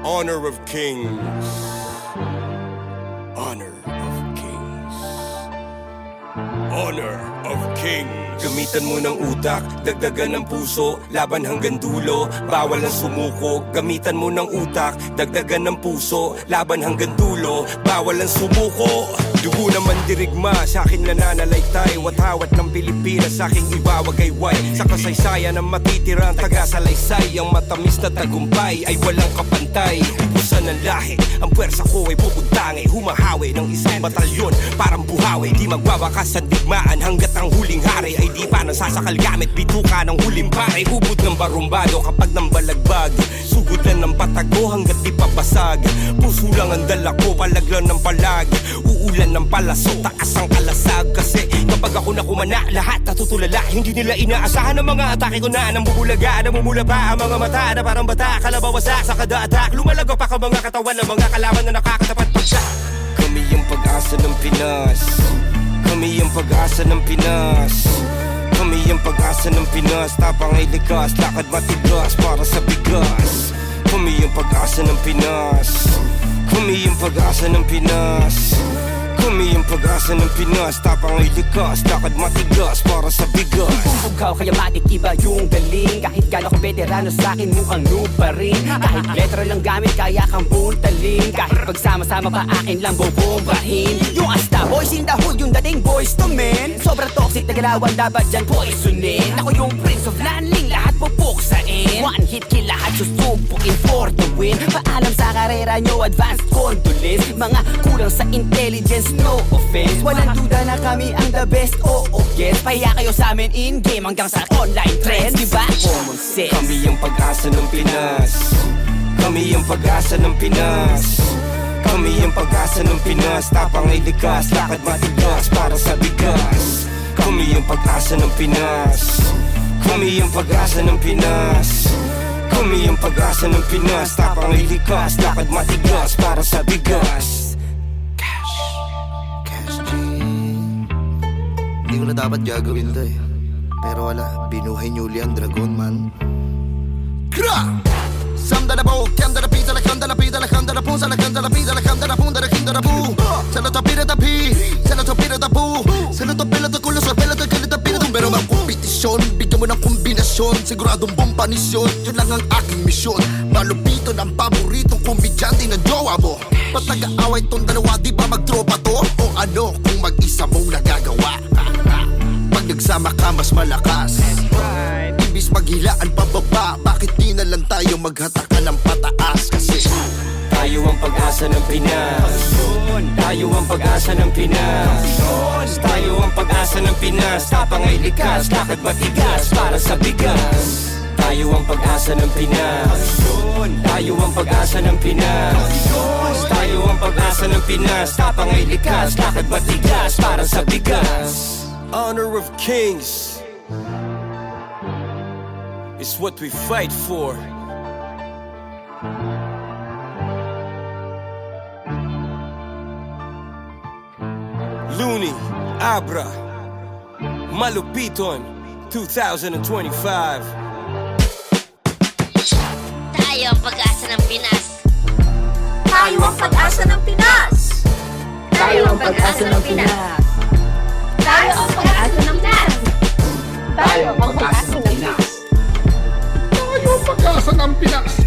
Honor of kings. Honor of kings. Honor of kings. Gamitan mo ng utak, dagdagan ng puso, laban hanggang dulo, bawal ang sumuko. Gamitan mo ng utak, dagdagan ng puso, laban hanggang dulo, bawal ang sumuko. Dugo naman dirigma, sa akin nananalaytay, watawat ng Pilipinas, sa aking iwawagayway. Sa kasaysayan ng matitirang taga-salaysay, ang matamis na tagumpay ay walang kapantay. Pusa ng lahi, ang puwersa ko ay pupuntangi, humahawi ng isang batalyon, parang buhawi. Di magwawakas sa digmaan hanggat ang huling hari ay di pa nasasakal gamit bituka ng huling pare. Ubod ng barumbado kapag nang balagbag, sugutan ng patago hanggat di pabasag. Puso lang ang dala ko, palaglan ng palag, uulan ng palaso, taas ang kalasag. Kasi kapag ako nakumana, lahat natutulala. Hindi nila inaasahan ang mga atake ko na nambubulaga, namumula pa ang mga mata na parang bata, kalabawasak sa kada atak. Lumalago pa ka mga katawan ng mga kalaban na nakakatapat pa siya. Kami yung pag-asa ng Pinas. Kami yung pag-asa ng Pinas. Kami yung pag-asa ng Pinas. Tapang ay likas, lakad matigas para sa bigas. Kami yung pag-asa ng Pinas. Kami yung pag-asa ng Pinas. Kami yung pag-asa ng Pinas. Tapang ay likas, lakad matigas para sa bigas. Bumbugaw kaya matik iba yung galing. Kahit gano'n kang veterano sa'kin mukhang noob pa rin. Kahit letra lang gamit kaya kang buntalin. Kahit pagsama-sama pa akin lang bubombahin. Yung asta boys in the hood, yung dating boys to men. Sobrang toxic na galawan, dapat dyan poisonin. Ako yung prince of landing, lahat pupuksain. One hit kill, lahat susubukin for the win. Paalam sa karera nyo, advanced condolence. Mga kulang sa intelligence, no offense. Walang duda na kami ang the best, oo yes. Pahiya kayo sa amin in-game hanggang sa online trends, diba? Common sense. Kami yung pag-asa ng Pinas. Kami yung pag-asa ng Pinas. Kami yung pag-asa ng Pinas. Tapang ay likas, lakad matigas para sa bigas. Kami yung pag-asa ng Pinas. Kami yung pag-asa ng Pinas. Kami yung pag-asa ng Pinas. Tapang ay likas, lakad matigas para sa bigas. Cash G. Hindi ko na dapat gagawin to eh. Pero wala, binuhay niyo uli ang dragon man. Kra! Samda na bo, kanda na pizza, la kanda na pizza, la kanda na punza, la kanda na pizza, la kanda na punta, la kinda na bu. Se lo topira da pi, se lo topira da bu. Se lo topila da kulo, sa pela da kalita pila. Pero ang kompetisyon, bigyan mo ng kombinasyon. Siguradong bompanisyon, yun lang ang aking misyon. Malupito ng paboritong komedyante na jowa mo. Ba't nag-aaway tong dalawa, di ba magtropa to? O ano kung mag-isa mong nagagawa? Pag nagsama ka mas malakas. Imbis maghilaan pababa, bakit di na lang tayo maghatakan ng pataas? Kasi tayo ang pag-asa ng Pinas. Tayo ang pag-asa ng Pinas. Tayo ang pag-asa ng Pinas. Tapang ay likas, lakad matigas para sa bigas. Tayo ang pag-asa ng Pinas. Tayo ang pag-asa ng Pinas. Tayo ang pag-asa ng Pinas. Tapang ay likas, lakad matigas para sa bigas. Honor of kings is what we fight for. Looney, Abra, Malupiton, 2025. Tayo ang pag-asa ng Pinas. Tayo ang pag-asa ng Pinas. Tayo ang pag-asa ng Pinas. Tayo ang pag-asa ng Pinas. Tayo ang pag-asa ng Pinas. Tayo ang pag-asa ng Pinas.